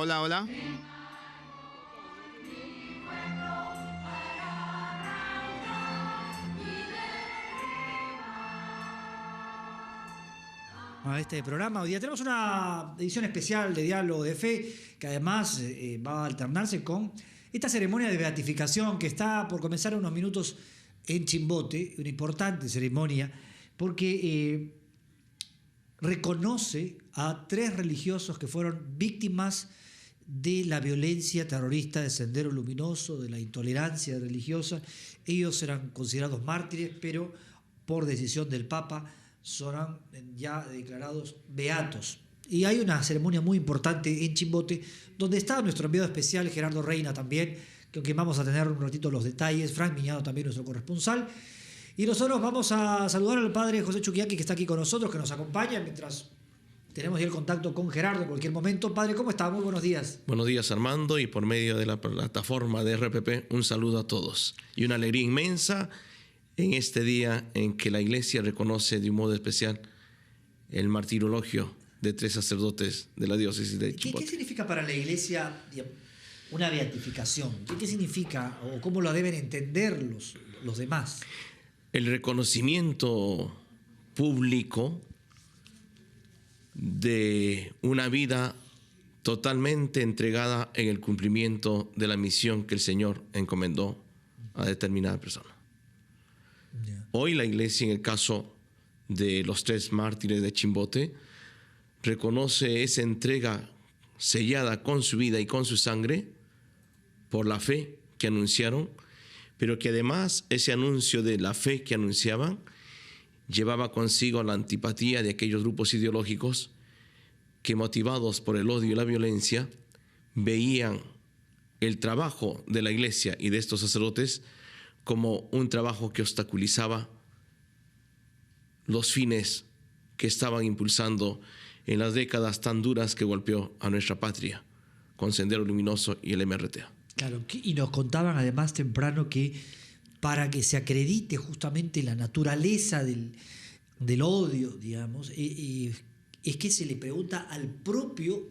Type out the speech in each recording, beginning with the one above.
Hola, hola. A este programa. Hoy día tenemos una edición especial de Diálogo de Fe, que además va a alternarse con esta ceremonia de beatificación que está por comenzar en unos minutos en Chimbote, una importante ceremonia, porque reconoce a 3 religiosos que fueron víctimas de la violencia terrorista de Sendero Luminoso, de la intolerancia religiosa. Ellos serán considerados mártires, pero por decisión del Papa serán ya declarados beatos. Y hay una ceremonia muy importante en Chimbote, donde está nuestro enviado especial Gerardo Reina también, con quien vamos a tener un ratito los detalles, Frank Miñado también, nuestro corresponsal. Y nosotros vamos a saludar al padre José Chuquiaqui, que está aquí con nosotros, que nos acompaña mientras tenemos ya el contacto con Gerardo en cualquier momento. Padre, ¿cómo está? Muy buenos días. Buenos días, Armando, y por medio de la plataforma de RPP, un saludo a todos. Y una alegría inmensa en este día en que la Iglesia reconoce de un modo especial el martirologio de 3 sacerdotes de la diócesis de Chimbote. ¿Qué significa para la Iglesia una beatificación? ¿Qué significa o cómo lo deben entender los demás? El reconocimiento público de una vida totalmente entregada en el cumplimiento de la misión que el Señor encomendó a determinada persona. Hoy la Iglesia, en el caso de los 3 mártires de Chimbote, reconoce esa entrega sellada con su vida y con su sangre por la fe que anunciaron, pero que además ese anuncio de la fe que anunciaban llevaba consigo la antipatía de aquellos grupos ideológicos que, motivados por el odio y la violencia, veían el trabajo de la Iglesia y de estos sacerdotes como un trabajo que obstaculizaba los fines que estaban impulsando en las décadas tan duras que golpeó a nuestra patria con Sendero Luminoso y el MRTA. Claro, y nos contaban además temprano que para que se acredite justamente la naturaleza del odio, digamos, es que se le pregunta al propio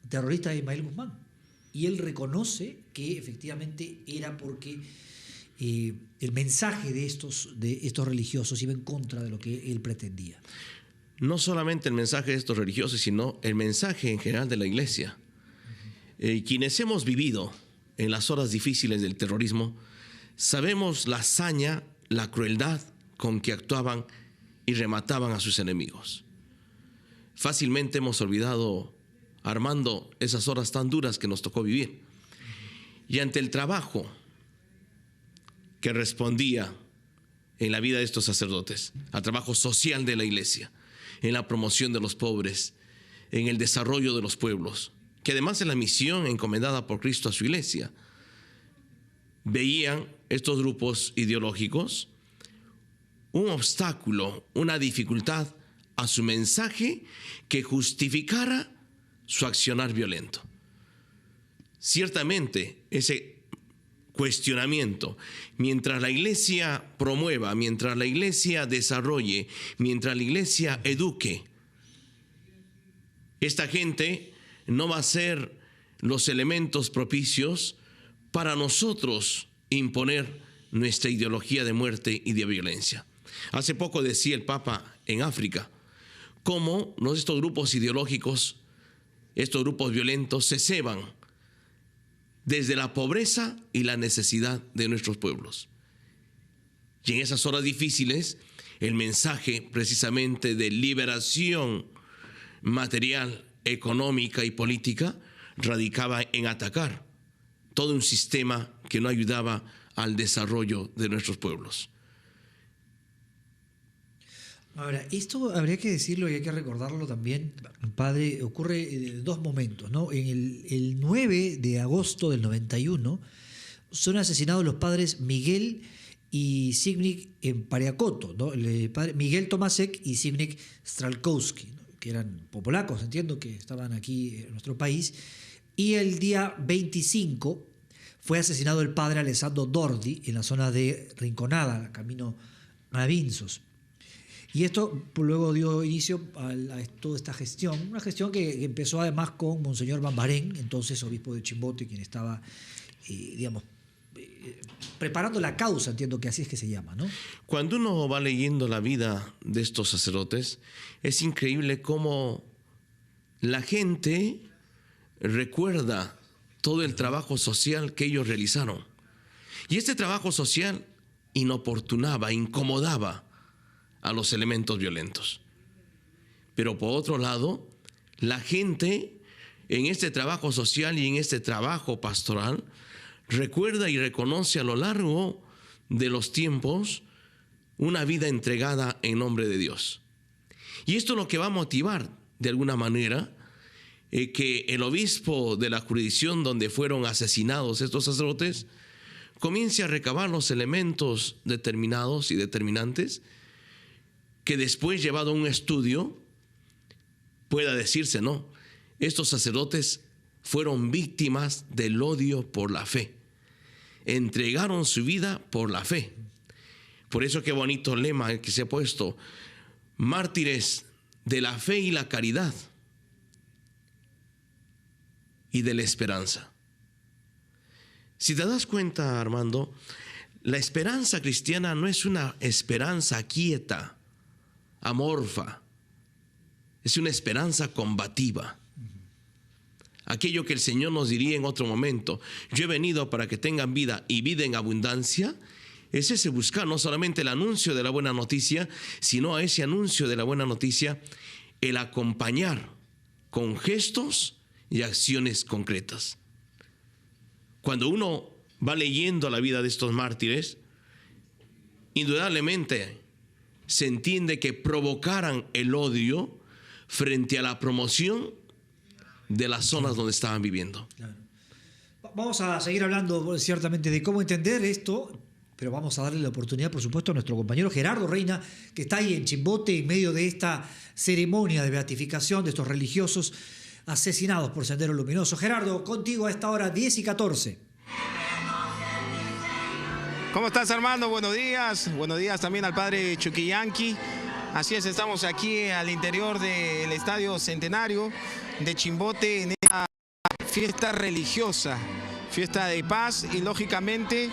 terrorista Ismael Guzmán. Y él reconoce que efectivamente era porque el mensaje de estos religiosos iba en contra de lo que él pretendía. No solamente el mensaje de estos religiosos, sino el mensaje en general de la Iglesia. Quienes hemos vivido en las horas difíciles del terrorismo, sabemos la hazaña, la crueldad con que actuaban y remataban a sus enemigos. Fácilmente hemos olvidado, Armando, esas horas tan duras que nos tocó vivir. Y ante el trabajo que respondía en la vida de estos sacerdotes, al trabajo social de la Iglesia, en la promoción de los pobres, en el desarrollo de los pueblos, que además es la misión encomendada por Cristo a su Iglesia, veían estos grupos ideológicos un obstáculo, una dificultad a su mensaje que justificara su accionar violento. Ciertamente, ese cuestionamiento, mientras la Iglesia promueva, mientras la Iglesia desarrolle, mientras la Iglesia eduque, esta gente no va a ser los elementos propicios para nosotros imponer nuestra ideología de muerte y de violencia. Hace poco decía el Papa en África cómo estos grupos ideológicos, estos grupos violentos se ceban desde la pobreza y la necesidad de nuestros pueblos. Y en esas horas difíciles, el mensaje precisamente de liberación material, económica y política radicaba en atacar todo un sistema que no ayudaba al desarrollo de nuestros pueblos. Ahora, esto habría que decirlo y hay que recordarlo también, padre, ocurre en 2 momentos, ¿no? En el 9 de agosto del 91 son asesinados los padres Miguel y Zbigniew en Pariacoto, ¿no? El padre Miguel Tomasek y Zbigniew Stralkowski, ¿no? Que eran polacos, entiendo que estaban aquí en nuestro país. Y el día 25 fue asesinado el padre Alessandro Dordi en la zona de Rinconada, camino a Vinzos. Y esto luego dio inicio a toda esta gestión, una gestión que empezó además con Monseñor Bambarén, entonces obispo de Chimbote, quien estaba, preparando la causa, entiendo que así es que se llama, ¿no? Cuando uno va leyendo la vida de estos sacerdotes, es increíble cómo la gente recuerda todo el trabajo social que ellos realizaron. Y este trabajo social inoportunaba, incomodaba a los elementos violentos. Pero por otro lado, la gente en este trabajo social y en este trabajo pastoral recuerda y reconoce a lo largo de los tiempos una vida entregada en nombre de Dios. Y esto es lo que va a motivar de alguna manera que el obispo de la jurisdicción donde fueron asesinados estos sacerdotes comience a recabar los elementos determinados y determinantes que después, llevado a un estudio, pueda decirse, no, estos sacerdotes fueron víctimas del odio por la fe. Entregaron su vida por la fe. Por eso qué bonito lema que se ha puesto, mártires de la fe y la caridad y de la esperanza. Si te das cuenta, Armando, la esperanza cristiana no es una esperanza quieta, amorfa, es una esperanza combativa. Aquello que el Señor nos diría en otro momento, yo he venido para que tengan vida y vida en abundancia, es ese buscar no solamente el anuncio de la buena noticia, sino a ese anuncio de la buena noticia, el acompañar con gestos y acciones concretas. Cuando uno va leyendo la vida de estos mártires, indudablemente se entiende que provocaran el odio frente a la promoción de las zonas donde estaban viviendo. Claro. Vamos a seguir hablando ciertamente de cómo entender esto, pero vamos a darle la oportunidad, por supuesto, a nuestro compañero Gerardo Reina, que está ahí en Chimbote en medio de esta ceremonia de beatificación de estos religiosos asesinados por Sendero Luminoso. Gerardo, contigo a esta hora 10:14. ¿Cómo estás, Armando? Buenos días. Buenos días también al padre Chuquillanqui. Así es, estamos aquí al interior del Estadio Centenario de Chimbote en esta fiesta religiosa, fiesta de paz y lógicamente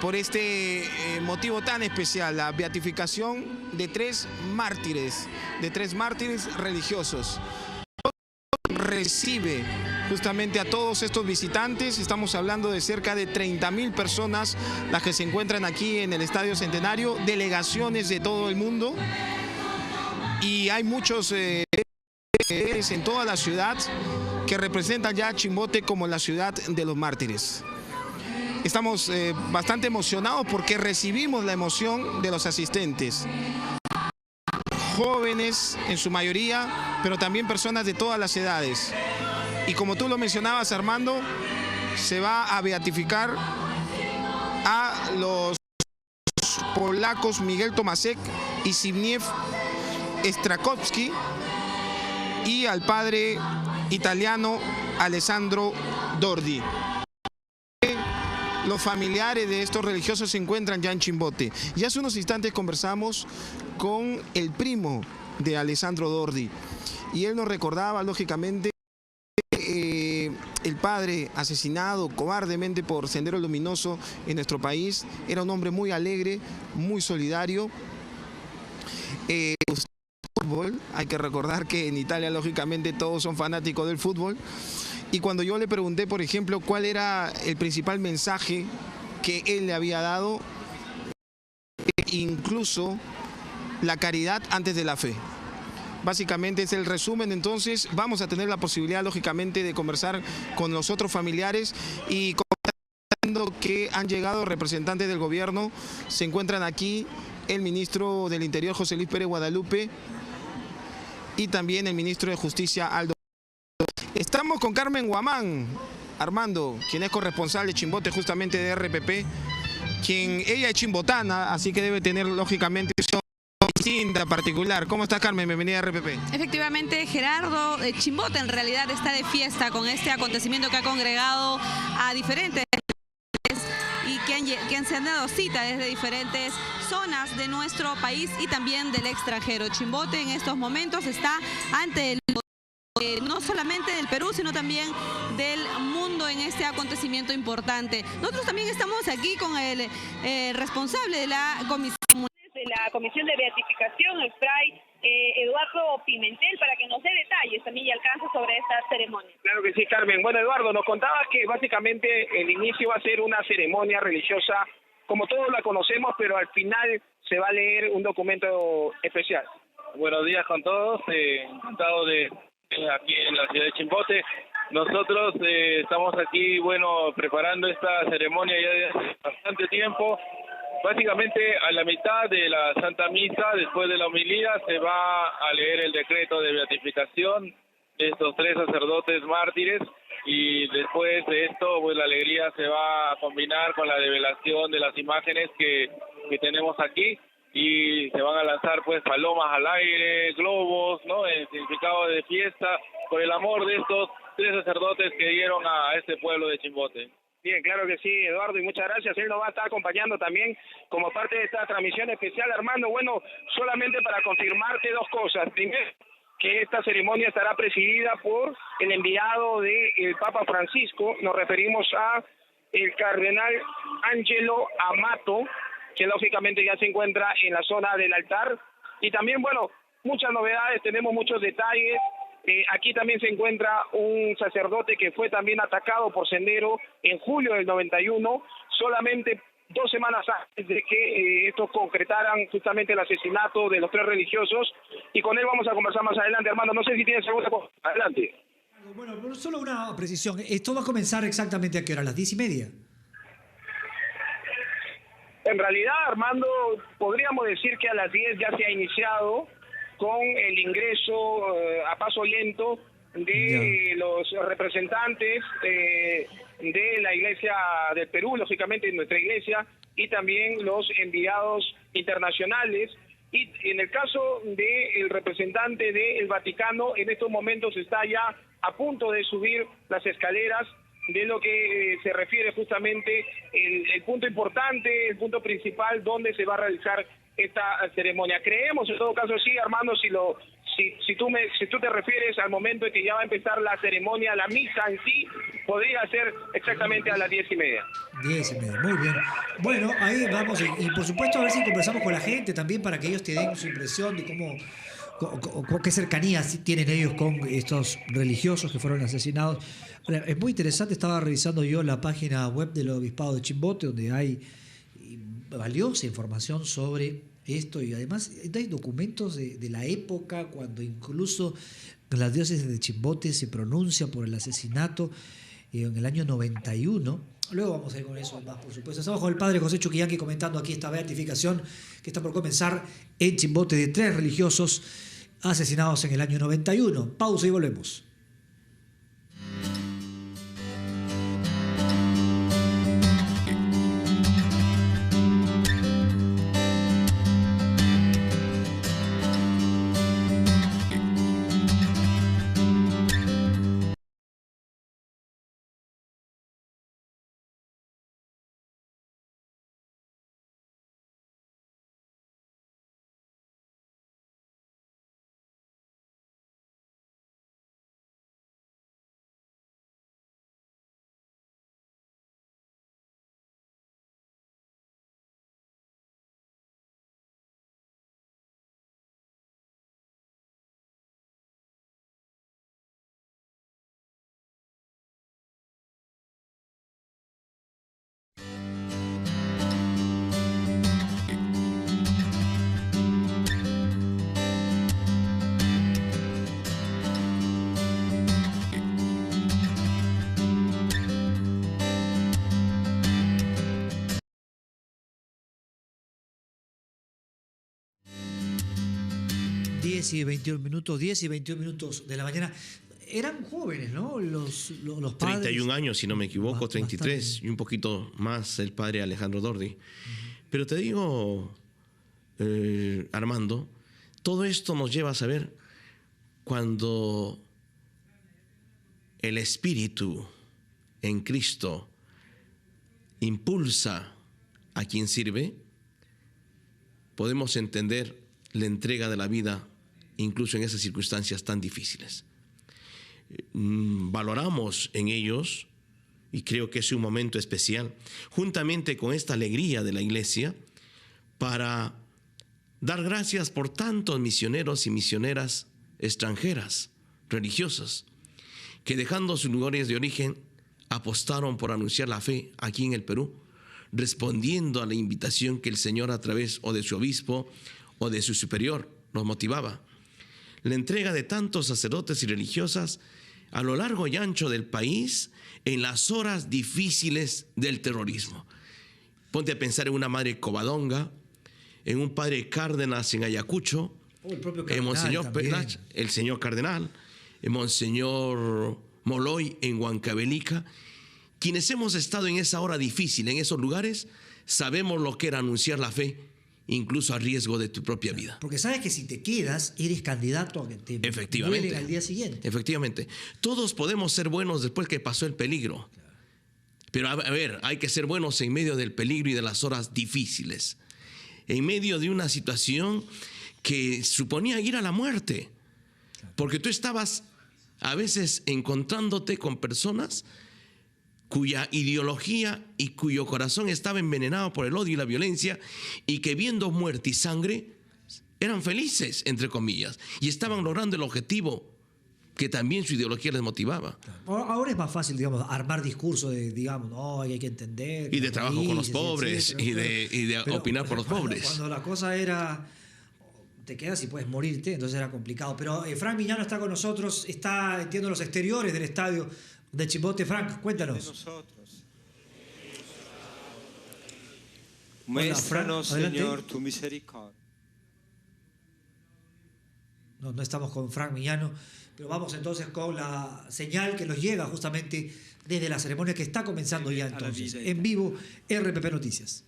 por este motivo tan especial, la beatificación de tres mártires religiosos. Recibe justamente a todos estos visitantes, estamos hablando de cerca de 30.000 personas las que se encuentran aquí en el Estadio Centenario, delegaciones de todo el mundo y hay muchos en toda la ciudad que representan ya a Chimbote como la ciudad de los mártires. Estamos bastante emocionados porque recibimos la emoción de los asistentes. Jóvenes en su mayoría, pero también personas de todas las edades. Y como tú lo mencionabas, Armando, se va a beatificar a los polacos Miguel Tomasek y Zbigniew Strakowski y al padre italiano Alessandro Dordi. Los familiares de estos religiosos se encuentran ya en Chimbote. Y hace unos instantes conversamos con el primo de Alessandro Dordi. Y él nos recordaba, lógicamente, el padre asesinado cobardemente por Sendero Luminoso en nuestro país. Era un hombre muy alegre, muy solidario. Fútbol, hay que recordar que en Italia, lógicamente, todos son fanáticos del fútbol. Y cuando yo le pregunté, por ejemplo, cuál era el principal mensaje que él le había dado, incluso la caridad antes de la fe. Básicamente es el resumen. Entonces vamos a tener la posibilidad, lógicamente, de conversar con los otros familiares y comentando que han llegado representantes del gobierno. Se encuentran aquí el ministro del Interior, José Luis Pérez Guadalupe, y también el ministro de Justicia, Aldo. Estamos con Carmen Guamán, Armando, quien es corresponsal de Chimbote justamente de RPP, ella es chimbotana, así que debe tener lógicamente una distinta, particular. ¿Cómo estás, Carmen? Bienvenida a RPP. Efectivamente, Gerardo, Chimbote en realidad está de fiesta con este acontecimiento que ha congregado a diferentes y que han dado cita desde diferentes zonas de nuestro país y también del extranjero. Chimbote en estos momentos está ante el no solamente del Perú, sino también del mundo en este acontecimiento importante. Nosotros también estamos aquí con el responsable de la Comisión de Beatificación, el fray Eduardo Pimentel, para que nos dé detalles también y alcance sobre esta ceremonia. Claro que sí, Carmen. Bueno, Eduardo, nos contabas que básicamente el inicio va a ser una ceremonia religiosa, como todos la conocemos, pero al final se va a leer un documento especial. Buenos días con todos, encantado de aquí en la ciudad de Chimbote. Nosotros estamos aquí, bueno, preparando esta ceremonia ya de hace bastante tiempo. Básicamente a la mitad de la Santa Misa, después de la homilía, se va a leer el decreto de beatificación de estos 3 sacerdotes mártires, y después de esto, pues la alegría se va a combinar con la develación de las imágenes que tenemos aquí, y se van a lanzar pues palomas al aire, globos, ¿no?, en significado de fiesta, por el amor de estos 3 sacerdotes que dieron a este pueblo de Chimbote. Bien, claro que sí, Eduardo, y muchas gracias. Él nos va a estar acompañando también como parte de esta transmisión especial. Armando, bueno, solamente para confirmarte 2 cosas. Primero, que esta ceremonia estará presidida por el enviado del Papa Francisco. Nos referimos a el cardenal Angelo Amato, que lógicamente ya se encuentra en la zona del altar. Y también, bueno, muchas novedades, tenemos muchos detalles. Aquí también se encuentra un sacerdote que fue también atacado por Sendero en julio del 91, solamente 2 semanas antes de que estos concretaran justamente el asesinato de los 3 religiosos, y con él vamos a conversar más adelante. Armando, no sé si tienes alguna cosa. Adelante. Bueno, solo una precisión. ¿Esto va a comenzar exactamente a qué hora? ¿A las 10:30? En realidad, Armando, podríamos decir que a las 10 ya se ha iniciado con el ingreso a paso lento de los representantes de la Iglesia del Perú, lógicamente nuestra iglesia, y también los enviados internacionales. Y en el caso del representante del Vaticano, en estos momentos está ya a punto de subir las escaleras, de lo que se refiere justamente el punto importante, el punto principal donde se va a realizar esta ceremonia. Creemos, en todo caso, sí, Armando, si tú te refieres al momento en que ya va a empezar la ceremonia, la misa en sí, podría ser exactamente a las 10:30. 10:30, muy bien. Bueno, ahí vamos, y por supuesto a ver si conversamos con la gente también para que ellos te den su impresión de qué cercanía tienen ellos con estos religiosos que fueron asesinados. Es muy interesante, estaba revisando yo la página web del Obispado de Chimbote, donde hay valiosa información sobre esto, y además hay documentos de la época cuando incluso la diócesis de Chimbote se pronuncia por el asesinato en el año 91. Luego vamos a ir con eso más, por supuesto. Estamos con el padre José Chuquillanqui comentando aquí esta beatificación que está por comenzar en Chimbote de 3 religiosos asesinados en el año 91. Pausa y volvemos. y 21 minutos de la mañana. Eran jóvenes, ¿no? Los padres. 31 años, si no me equivoco, 33, bastante. y un poquito más el padre Alejandro Dordi. Pero te digo, Armando, todo esto nos lleva a saber cuando el Espíritu en Cristo impulsa a quien sirve, podemos entender la entrega de la vida incluso en esas circunstancias tan difíciles. Valoramos en ellos, y creo que es un momento especial, juntamente con esta alegría de la iglesia, para dar gracias por tantos misioneros y misioneras extranjeras, religiosas, que dejando sus lugares de origen, apostaron por anunciar la fe aquí en el Perú, respondiendo a la invitación que el Señor, a través o de su obispo o de su superior, nos motivaba. La entrega de tantos sacerdotes y religiosas a lo largo y ancho del país en las horas difíciles del terrorismo. Ponte a pensar en una madre Covadonga, en un padre Cárdenas en Ayacucho, el propio en cardenal Monseñor también. Pelach, el señor cardenal, en Monseñor Moloy en Huancavelica. Quienes hemos estado en esa hora difícil, en esos lugares, sabemos lo que era anunciar la fe, incluso a riesgo de tu propia vida. Porque sabes que si te quedas, eres candidato a que te Efectivamente. mueren al día siguiente. Efectivamente. Todos podemos ser buenos después que pasó el peligro. Pero a ver, hay que ser buenos en medio del peligro y de las horas difíciles. En medio de una situación que suponía ir a la muerte. Porque tú estabas a veces encontrándote con personas cuya ideología y cuyo corazón estaba envenenado por el odio y la violencia, y que viendo muerte y sangre eran felices, entre comillas, y estaban logrando el objetivo que también su ideología les motivaba. Ahora es más fácil, digamos, armar discursos de, digamos, no, hay que entender. Y de trabajo con los pobres, etcétera, y de opinar por los pobres. Cuando la cosa era, te quedas y puedes morirte, entonces era complicado. Pero Frank Miñano está con nosotros, está, entiendo, en los exteriores del estadio de Chimbote. Frank, cuéntanos. Nosotros. Hola, Frank, Muéstranos, adelante. Señor, tu misericordia. No estamos con Frank Miñano, pero vamos entonces con la señal que nos llega justamente desde la ceremonia que está comenzando ya entonces. En vivo, RPP Noticias.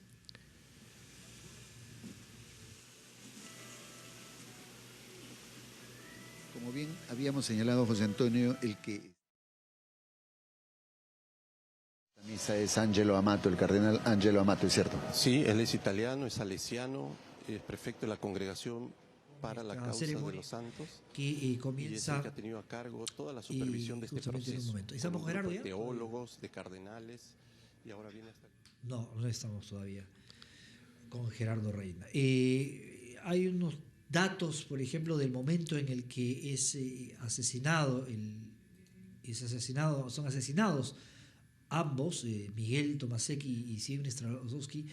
Como bien habíamos señalado, José Antonio, el que la misa es Angelo Amato, el cardenal Angelo Amato, ¿es cierto? Sí, él es italiano, es salesiano, es prefecto de la Congregación para la Causa de los Santos, que y es comienza el que ha tenido a cargo toda la supervisión de este justamente en un proceso. momento. ¿Estamos con un Gerardo grupo de ya? teólogos, de cardenales, y ahora viene hasta... No estamos todavía con Gerardo Reina. Hay unos datos, por ejemplo, del momento en el que es asesinado, son asesinados ambos, Miguel Tomasecki y Zbigniew Strazowski.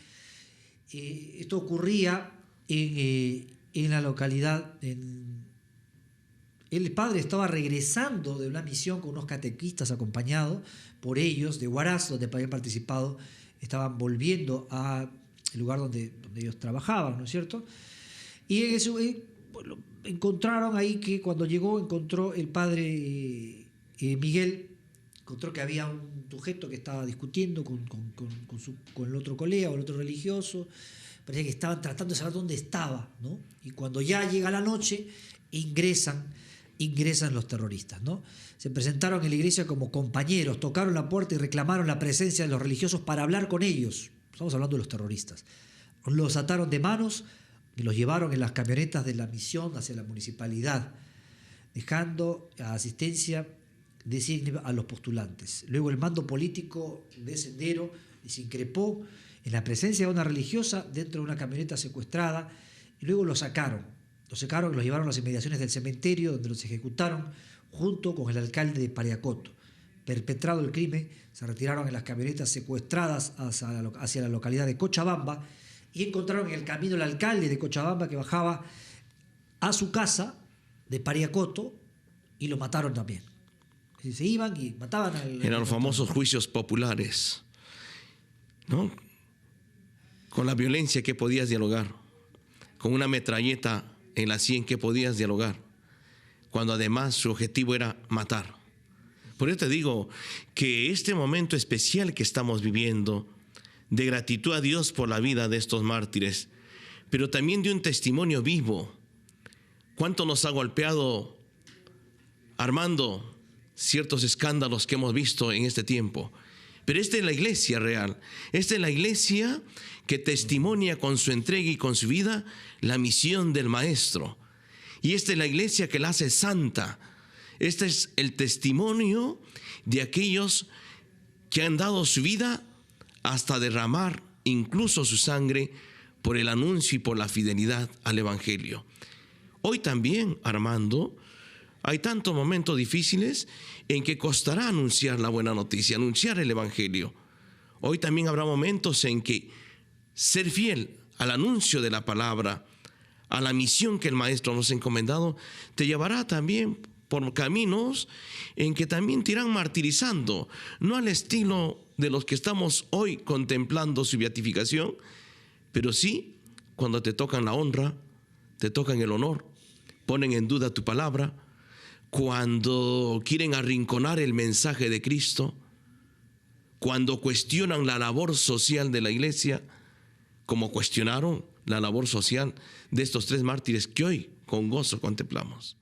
Esto ocurría en la localidad. El padre estaba regresando de una misión con unos catequistas acompañado por ellos de Huaraz, donde habían participado. Estaban volviendo al lugar donde ellos trabajaban, ¿no es cierto? Y en eso encontraron ahí que cuando llegó, encontró el padre Miguel, encontró que había un sujeto que estaba discutiendo con el otro colega o el otro religioso. Parecía que estaban tratando de saber dónde estaba, ¿no? Y cuando ya llega la noche, ingresan los terroristas, ¿no? Se presentaron en la iglesia como compañeros, tocaron la puerta y reclamaron la presencia de los religiosos para hablar con ellos. Estamos hablando de los terroristas. Los ataron de manos y los llevaron en las camionetas de la misión hacia la municipalidad, dejando a asistencia designe a los postulantes. Luego el mando político de Sendero les increpó en la presencia de una religiosa dentro de una camioneta secuestrada, y luego los sacaron y los llevaron a las inmediaciones del cementerio, donde los ejecutaron junto con el alcalde de Pariacoto. Perpetrado el crimen, se retiraron en las camionetas secuestradas hacia la localidad de Cochabamba, y encontraron en el camino al alcalde de Cochabamba, que bajaba a su casa de Pariacoto, y lo mataron también. Se iban y mataban al... Eran los famosos juicios populares, ¿no? Con la violencia que podías dialogar, con una metralleta en la sien que podías dialogar, cuando además su objetivo era matar. Por eso te digo que este momento especial que estamos viviendo, de gratitud a Dios por la vida de estos mártires, pero también de un testimonio vivo. ¿Cuánto nos ha golpeado, Armando, ciertos escándalos que hemos visto en este tiempo? Pero esta es la iglesia real. Esta es la iglesia que testimonia con su entrega y con su vida la misión del Maestro. Y esta es la iglesia que la hace santa. Este es el testimonio de aquellos que han dado su vida hasta derramar incluso su sangre por el anuncio y por la fidelidad al Evangelio. Hoy también, Armando, hay tantos momentos difíciles en que costará anunciar la buena noticia, anunciar el Evangelio. Hoy también habrá momentos en que ser fiel al anuncio de la palabra, a la misión que el Maestro nos ha encomendado, te llevará también por caminos en que también te irán martirizando, no al estilo de los que estamos hoy contemplando su beatificación, pero sí cuando te tocan la honra, te tocan el honor, ponen en duda tu palabra, cuando quieren arrinconar el mensaje de Cristo, cuando cuestionan la labor social de la iglesia, como cuestionaron la labor social de estos 3 mártires que hoy con gozo contemplamos.